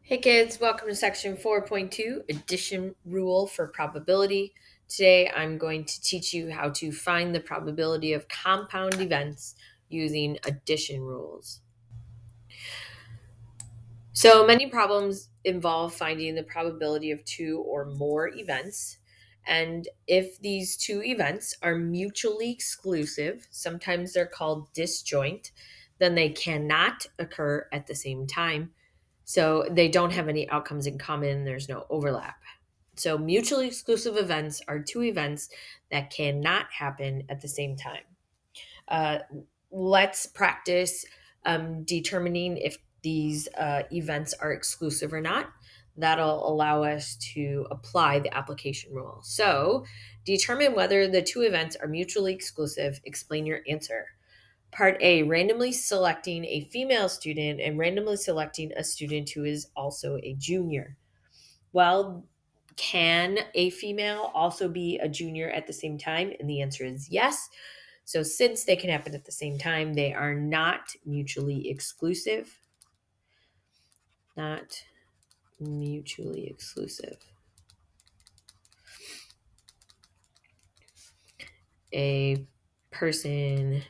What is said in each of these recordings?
Hey kids, welcome to section 4.2, addition rule for probability. Today I'm going to teach you how to find the probability of compound events using addition rules. So many problems involve finding the probability of two or more events. And if these two events are mutually exclusive, sometimes they're called disjoint, then they cannot occur at the same time. So they don't have any outcomes in common, there's no overlap. So mutually exclusive events are two events that cannot happen at the same time. Uh, let's practice determining if these events are exclusive or not. That'll allow us to apply the application rule. So, determine whether the two events are mutually exclusive. Explain your answer. Part A, randomly selecting a female student and randomly selecting a student who is also a junior. Well, can a female also be a junior at the same time? And the answer is yes. So, since they can happen at the same time, they are not mutually exclusive. Not mutually exclusive. A person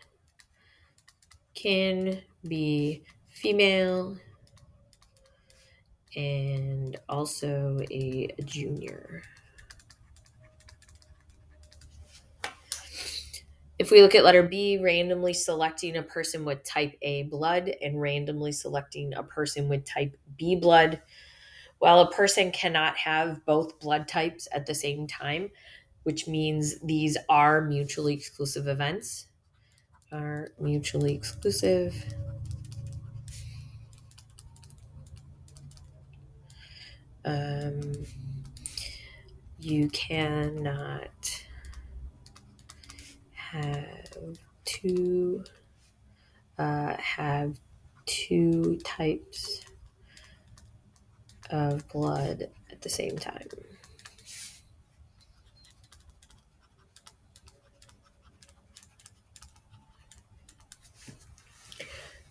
can be female and also a junior. If we look at letter B, randomly selecting a person with type A blood and randomly selecting a person with type B blood, while a person cannot have both blood types at the same time, which means these are mutually exclusive events, are mutually exclusive. You cannot have two types of blood at the same time.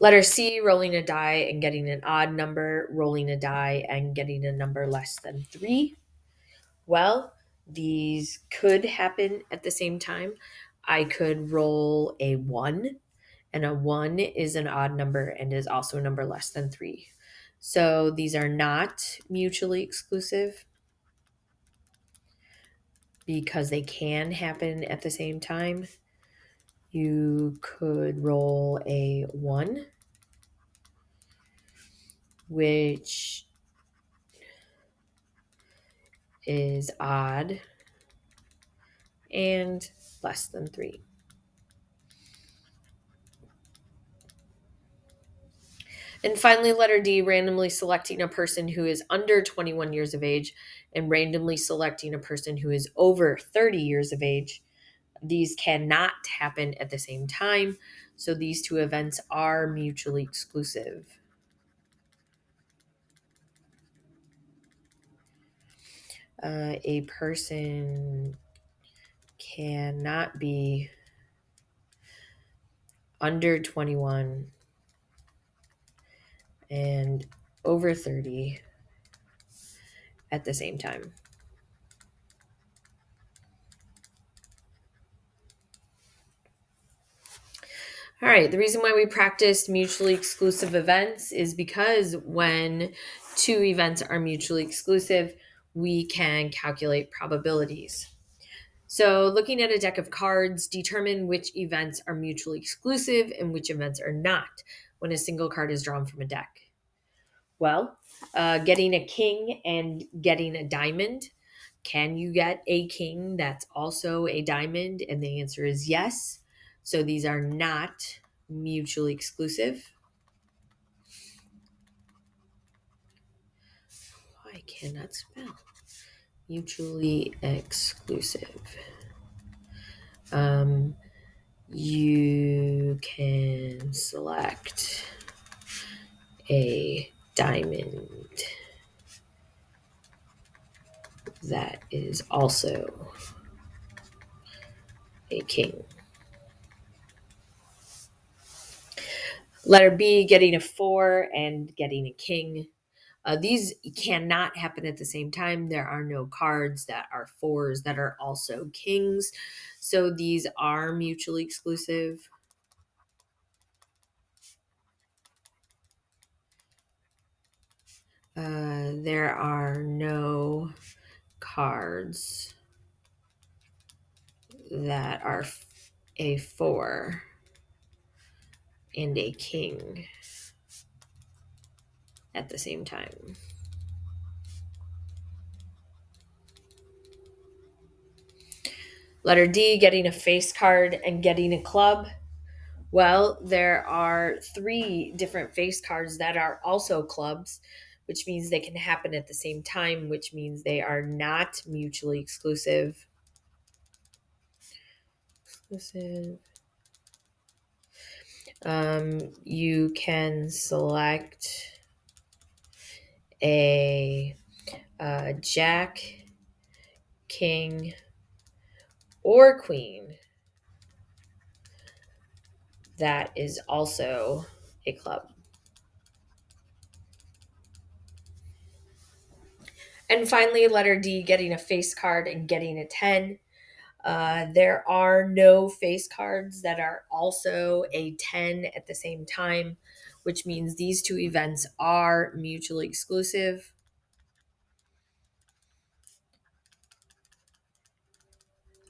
Letter C, rolling a die and getting an odd number, rolling a die and getting a number less than 3. Well, these could happen at the same time. I could roll a 1, and a 1 is an odd number and is also a number less than 3. So these are not mutually exclusive because they can happen at the same time. You could roll a 1, which is odd and less than 3. And finally, letter D, randomly selecting a person who is under 21 years of age and randomly selecting a person who is over 30 years of age. These cannot happen at the same time, so these two events are mutually exclusive. A person cannot be under 21 and over 30 at the same time. All right, the reason why we practiced mutually exclusive events is because when two events are mutually exclusive, we can calculate probabilities. So, looking at a deck of cards, determine which events are mutually exclusive and which events are not when a single card is drawn from a deck. Well, getting a king and getting a diamond. Can you get a king that's also a diamond? And the answer is yes. So these are not mutually exclusive. I cannot spell. Mutually exclusive. You can select a diamond that is also a king. Letter B, getting a 4 and getting a king. These cannot happen at the same time. There are no cards that are fours that are also kings. So these are mutually exclusive. There are no cards that are a four and a king at the same time. Letter D, getting a face card and getting a club. Well, there are three different face cards that are also clubs, which means they can happen at the same time, which means they are not mutually exclusive. Exclusive. You can select a jack, king, or queen that is also a club. And finally, letter D, getting a face card and getting a 10. There are no face cards that are also a 10 at the same time, which means these two events are mutually exclusive.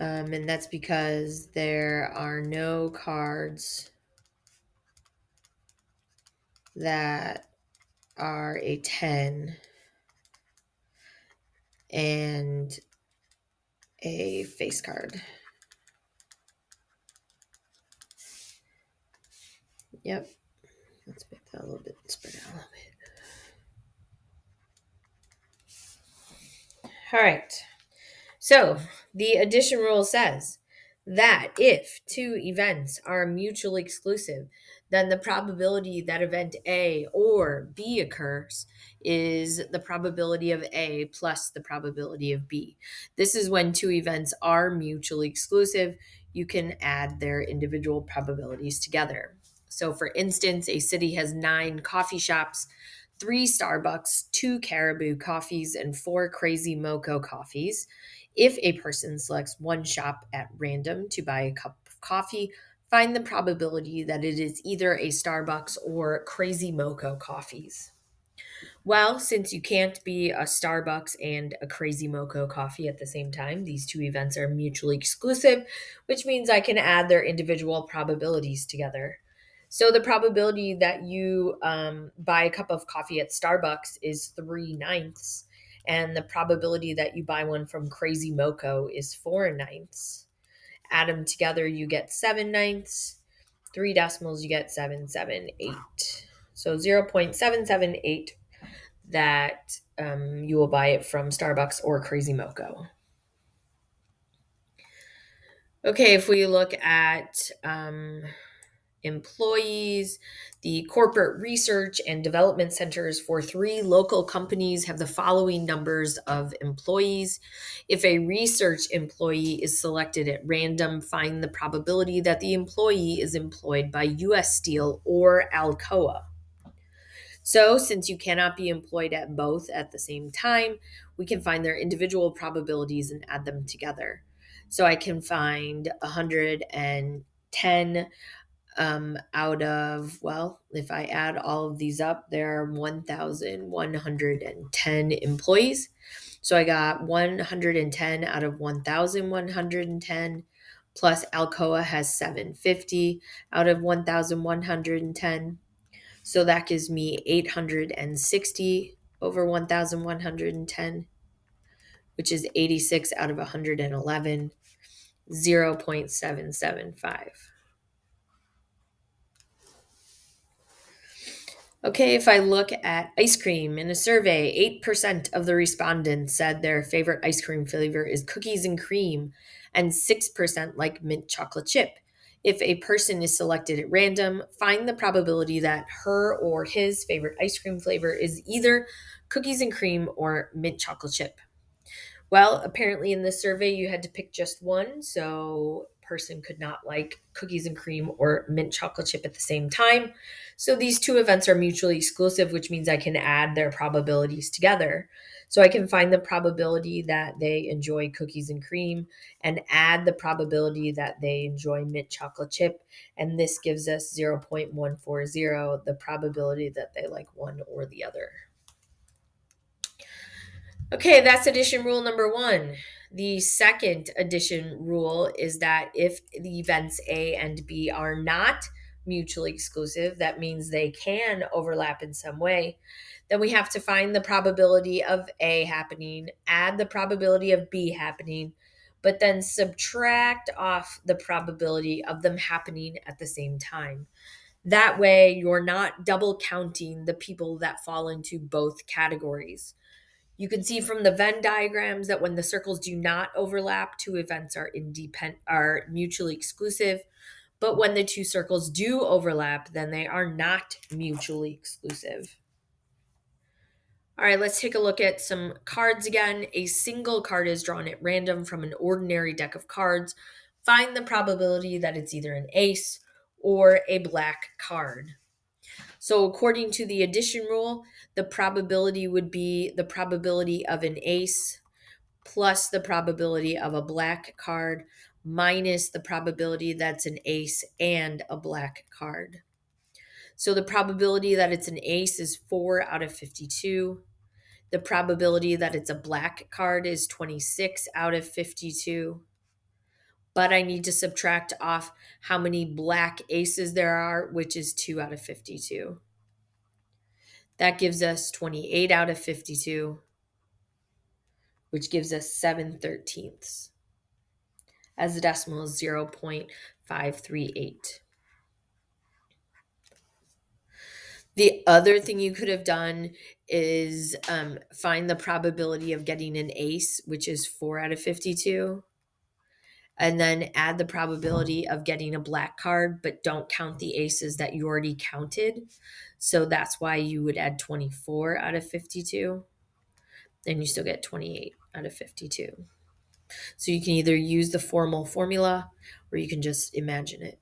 And that's because there are no cards that are a 10 and a face card. Yep. Let's make that a little bit, spread out a little bit. All right. So the addition rule says that if two events are mutually exclusive, then the probability that event A or B occurs is the probability of A plus the probability of B. This is when two events are mutually exclusive. You can add their individual probabilities together. So, for instance, a city has 9 coffee shops, 3 Starbucks, 2 Caribou coffees, and 4 Crazy Mocha coffees. If a person selects one shop at random to buy a cup of coffee, find the probability that it is either a Starbucks or Crazy Mocha coffees. Well, since you can't be a Starbucks and a Crazy Mocha coffee at the same time, these two events are mutually exclusive, which means I can add their individual probabilities together. So the probability that you buy a cup of coffee at Starbucks is 3/9, and the probability that you buy one from Crazy Mocha is 4/9. Add them together, you get 7/9. 3 decimals, you get 778. So 0.778 that you will buy it from Starbucks or Crazy Mocha. Okay, if we look at employees, the corporate research and development centers for 3 local companies have the following numbers of employees. If a research employee is selected at random, find the probability that the employee is employed by US Steel or Alcoa. So, since you cannot be employed at both at the same time, we can find their individual probabilities and add them together. So, I can find 110 out of, well, if I add all of these up, there are 1,110 employees. So, I got 110 out of 1,110, plus Alcoa has 750 out of 1,110. So that gives me 860 over 1,110, which is 86 out of 111, 0.775. Okay, if I look at ice cream in a survey, 8% of the respondents said their favorite ice cream flavor is cookies and cream, and 6% like mint chocolate chip. If a person is selected at random, find the probability that her or his favorite ice cream flavor is either cookies and cream or mint chocolate chip. Well, apparently in this survey, you had to pick just one. So person could not like cookies and cream or mint chocolate chip at the same time. So these two events are mutually exclusive, which means I can add their probabilities together. So I can find the probability that they enjoy cookies and cream and add the probability that they enjoy mint chocolate chip. And this gives us 0.140, the probability that they like one or the other. Okay, that's addition rule number one. The second addition rule is that if the events A and B are not mutually exclusive, that means they can overlap in some way, then we have to find the probability of A happening, add the probability of B happening, but then subtract off the probability of them happening at the same time. That way, you're not double counting the people that fall into both categories. You can see from the Venn diagrams that when the circles do not overlap, two events are mutually exclusive. But when the two circles do overlap, then they are not mutually exclusive. All right, let's take a look at some cards again. A single card is drawn at random from an ordinary deck of cards. Find the probability that it's either an ace or a black card. So according to the addition rule, the probability would be the probability of an ace plus the probability of a black card minus the probability that's an ace and a black card. So the probability that it's an ace is 4 out of 52. The probability that it's a black card is 26 out of 52. But I need to subtract off how many black aces there are, which is 2 out of 52. That gives us 28 out of 52, which gives us 7/13. As the decimal is 0.538. The other thing you could have done is find the probability of getting an ace, which is 4 out of 52, and then add the probability of getting a black card, but don't count the aces that you already counted. So that's why you would add 24 out of 52, and you still get 28 out of 52. So you can either use the formal formula or you can just imagine it.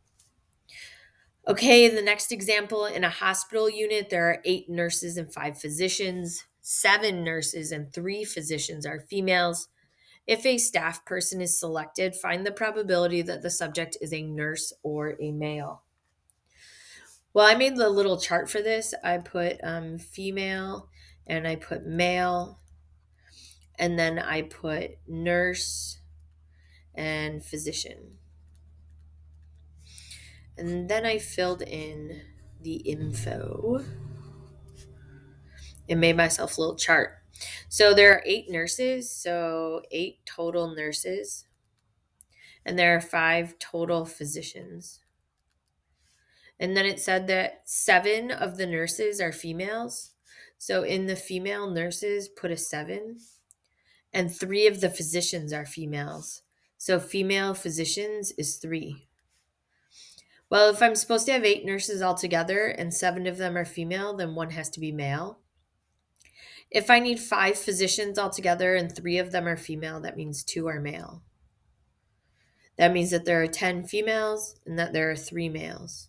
Okay, the next example, in a hospital unit, there are 8 nurses and 5 physicians. 7 nurses and 3 physicians are females. If a staff person is selected, find the probability that the subject is a nurse or a male. Well, I made the little chart for this. I put female and I put male, and then I put nurse and physician. And then I filled in the info and made myself a little chart. So there are 8 nurses, so 8 total nurses, and there are 5 total physicians. And then it said that 7 of the nurses are females. So in the female nurses, put a 7, and 3 of the physicians are females. So female physicians is 3. Well, if I'm supposed to have 8 nurses altogether and 7 of them are female, then 1 has to be male. If I need 5 physicians altogether and 3 of them are female, that means 2 are male. That means that there are 10 females and that there are 3 males.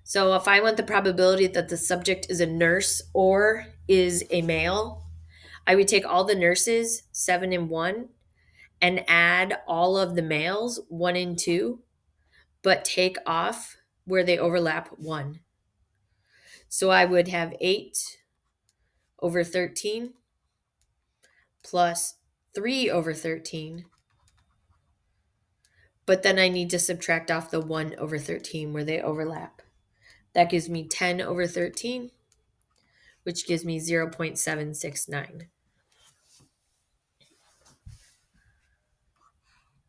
So if I want the probability that the subject is a nurse or is a male, I would take all the nurses, 7 and 1, and add all of the males, 1 and 2, but take off where they overlap 1. So I would have 8 over 13 plus 3 over 13. But then I need to subtract off the 1 over 13 where they overlap. That gives me 10 over 13, which gives me 0.769.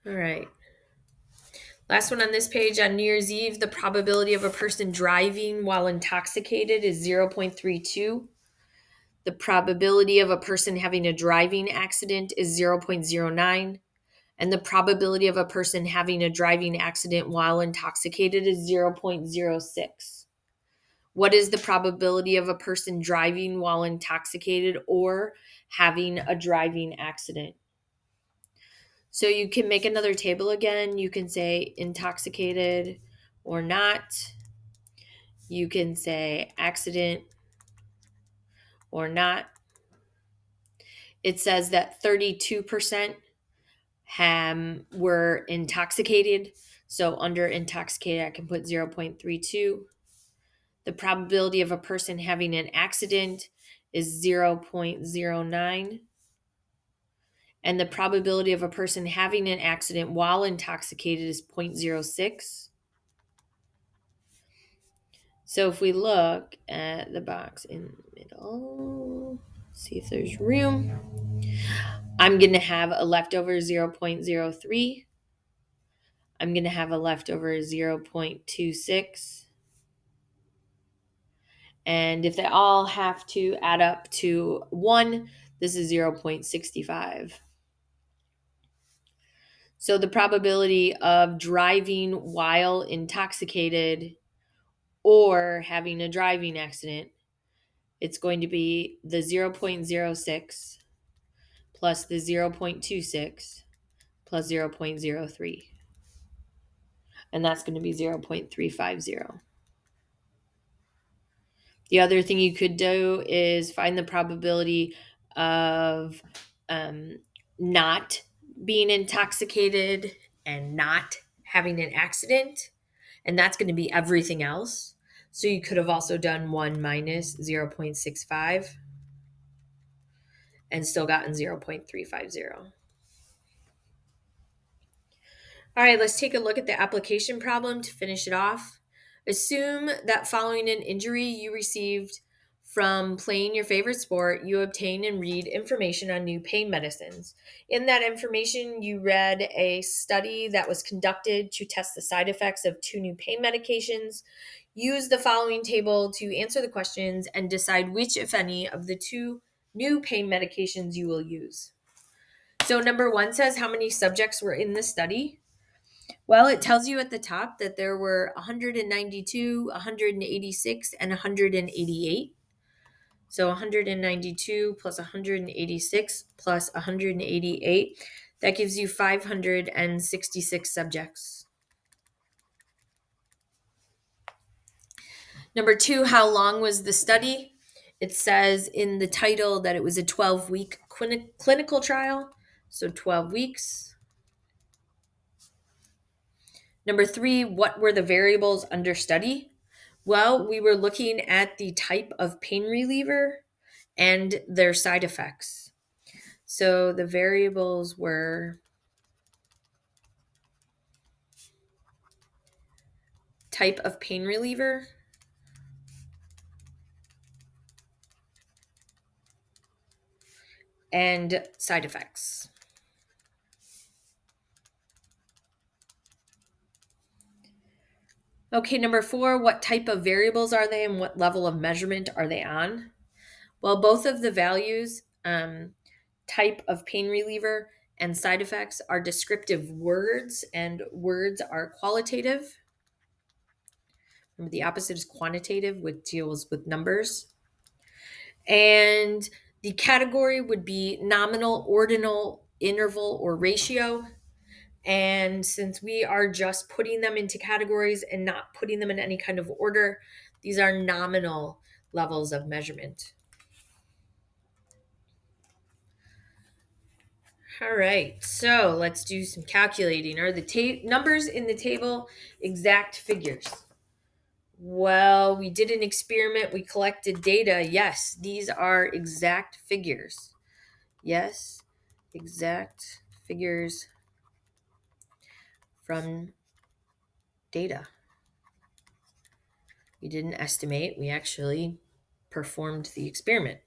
All right. Last one on this page, on New Year's Eve, the probability of a person driving while intoxicated is 0.32. The probability of a person having a driving accident is 0.09. And the probability of a person having a driving accident while intoxicated is 0.06. What is the probability of a person driving while intoxicated or having a driving accident? So you can make another table again. You can say intoxicated or not. You can say accident or not. It says that 32% were intoxicated. So under intoxicated, I can put 0.32. The probability of a person having an accident is 0.09. And the probability of a person having an accident while intoxicated is 0.06. So if we look at the box in the middle, see if there's room. I'm going to have a leftover 0.03. I'm going to have a leftover 0.26. And if they all have to add up to 1, this is 0.65. So the probability of driving while intoxicated or having a driving accident, it's going to be the 0.06 plus the 0.26 plus 0.03. And that's going to be 0.350. The other thing you could do is find the probability of not being intoxicated and not having an accident. And that's going to be everything else. So you could have also done 1 minus 0.65 and still gotten 0.350. All right, let's take a look at the application problem to finish it off. Assume that following an injury you received from playing your favorite sport, you obtain and read information on new pain medicines. In that information, you read a study that was conducted to test the side effects of 2 new pain medications. Use the following table to answer the questions and decide which, if any, of the 2 new pain medications you will use. So number 1 says how many subjects were in the study. Well, it tells you at the top that there were 192, 186, and 188. So 192 plus 186 plus 188, that gives you 566 subjects. Number 2, how long was the study? It says in the title that it was a 12-week clinical trial, so 12 weeks. Number 3, what were the variables under study? Well, we were looking at the type of pain reliever and their side effects. So the variables were type of pain reliever, and side effects. Okay, number 4, what type of variables are they and what level of measurement are they on? Well, both of the values, type of pain reliever and side effects, are descriptive words, and words are qualitative. Remember, the opposite is quantitative, which deals with numbers. And the category would be nominal, ordinal, interval, or ratio. And since we are just putting them into categories and not putting them in any kind of order, these are nominal levels of measurement. All right, so let's do some calculating. Are the numbers in the table exact figures? Well, we did an experiment. We collected data. Yes, these are exact figures. Yes, exact figures from data. We didn't estimate. We actually performed the experiment.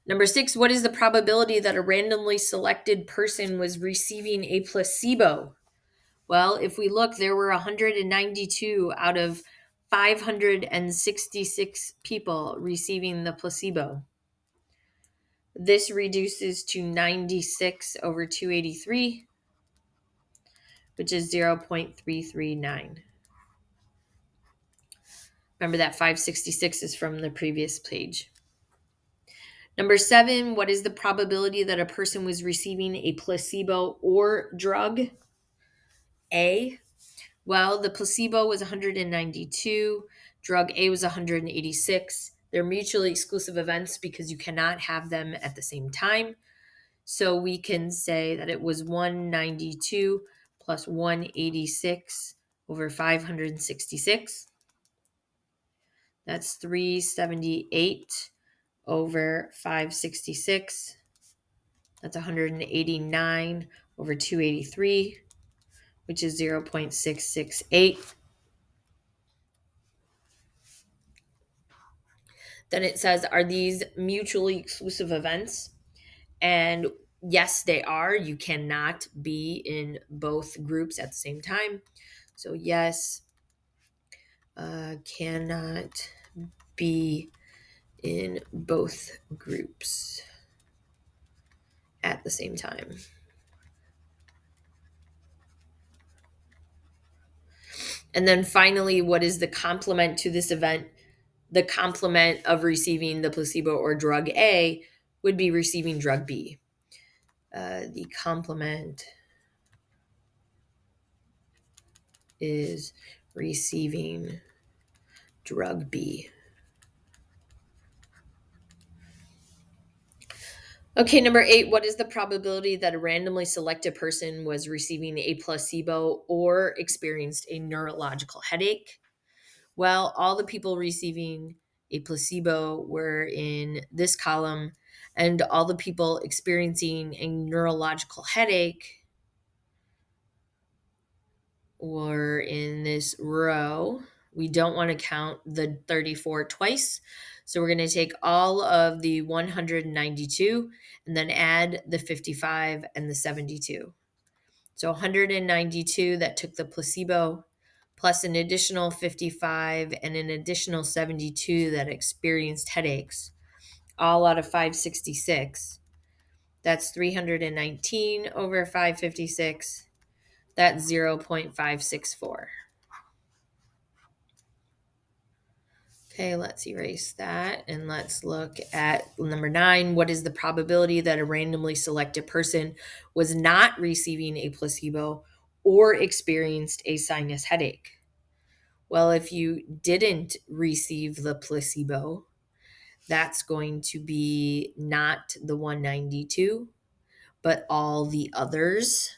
Number 6, what is the probability that a randomly selected person was receiving a placebo? Well, if we look, there were 192 out of 566 people receiving the placebo. This reduces to 96 over 283, which is 0.339. Remember that 566 is from the previous page. Number 7, what is the probability that a person was receiving a placebo or drug? A. Well, the placebo was 192, drug A was 186. They're mutually exclusive events because you cannot have them at the same time. So we can say that it was 192 plus 186 over 566. That's 378 over 566. That's 189 over 283, which is 0.668. Then it says, are these mutually exclusive events? And yes, they are. You cannot be in both groups at the same time. So, yes, cannot be in both groups at the same time. And then finally, what is the complement to this event? The complement of receiving the placebo or drug A would be receiving drug B. The complement is receiving drug B. Okay, number 8, what is the probability that a randomly selected person was receiving a placebo or experienced a neurological headache? Well, all the people receiving a placebo were in this column, and all the people experiencing a neurological headache were in this row. We don't want to count the 34 twice. So we're going to take all of the 192 and then add the 55 and the 72. So 192 that took the placebo, plus an additional 55 and an additional 72 that experienced headaches, all out of 566. That's 319 over 556. That's 0.564. Okay, let's erase that and let's look at number 9. What is the probability that a randomly selected person was not receiving a placebo or experienced a sinus headache? Well, if you didn't receive the placebo, that's going to be not the 192, but all the others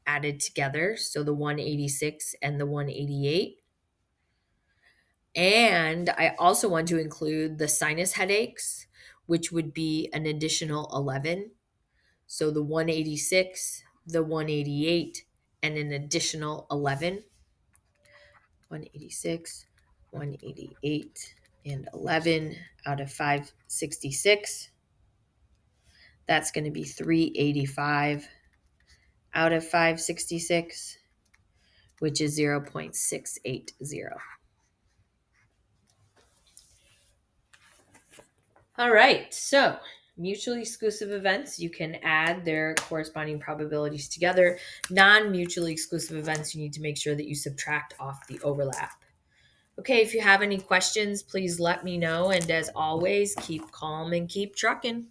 added together. So the 186 and the 188. And I also want to include the sinus headaches, which would be an additional 11. So the 186, the 188, and an additional 11. 186, 188, and 11 out of 566. That's going to be 385 out of 566, which is 0.680. All right, so mutually exclusive events, you can add their corresponding probabilities together. Non-mutually exclusive events, you need to make sure that you subtract off the overlap. Okay, if you have any questions, please let me know. And as always, keep calm and keep trucking.